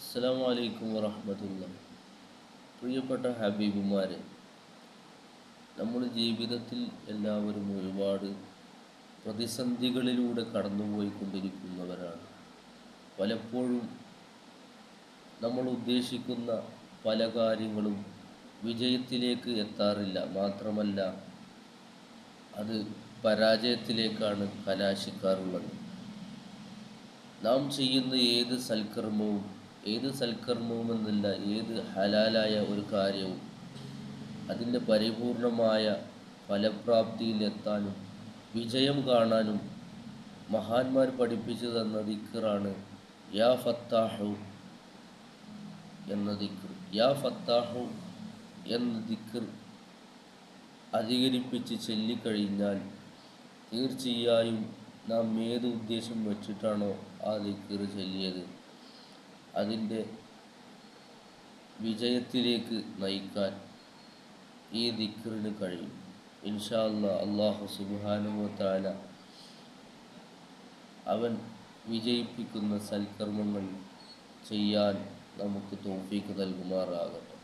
അസ്സലാമു അലൈക്കും വറഹ്മത്തുള്ളാഹി. പ്രിയപ്പെട്ട ഹബീബുമാരെ, നമ്മുടെ ജീവിതത്തിൽ എല്ലാവരും ഒരുപാട് പ്രതിസന്ധികളിലൂടെ കടന്നുപോയിക്കൊണ്ടിരിക്കുന്നവരാണ്. പലപ്പോഴും നമ്മൾ ഉദ്ദേശിക്കുന്ന പല കാര്യങ്ങളും വിജയത്തിലേക്ക് എത്താറില്ല. മാത്രമല്ല, അത് പരാജയത്തിലേക്കാണ് കലാശിക്കാറുള്ളത്. നാം ചെയ്യുന്ന ഏത് സൽക്കർമ്മവുമെന്നല്ല, ഏത് ഹലാലായ ഒരു കാര്യവും അതിൻ്റെ പരിപൂർണമായ ഫലപ്രാപ്തിയിലെത്താനും വിജയം കാണാനും മഹാന്മാർ പഠിപ്പിച്ചു തന്ന ദിക്റാണ് യാ ഫത്താഹു എന്ന ദിക്ർ. യാ ഫത്താഹു എന്ന ദിക്ർ അധികരിപ്പിച്ച് ചൊല്ലിക്കഴിഞ്ഞാൽ തീർച്ചയായും നാം ഏത് ഉദ്ദേശം വെച്ചിട്ടാണോ ആ ദിക്ർ ചൊല്ലിയത് അതിൻ്റെ വിജയത്തിലേക്ക് നയിക്കാൻ ഈ ദിക്റിന് കഴിയും. ഇൻഷാ അല്ലാഹ്. അല്ലാഹു സുബ്ഹാനഹു വ തആല അവൻ വിജയിപ്പിക്കുന്ന സൽക്കർമ്മങ്ങൾ ചെയ്യാൻ നമുക്ക് തൗഫീഖ് നൽകുമാറാകട്ടെ.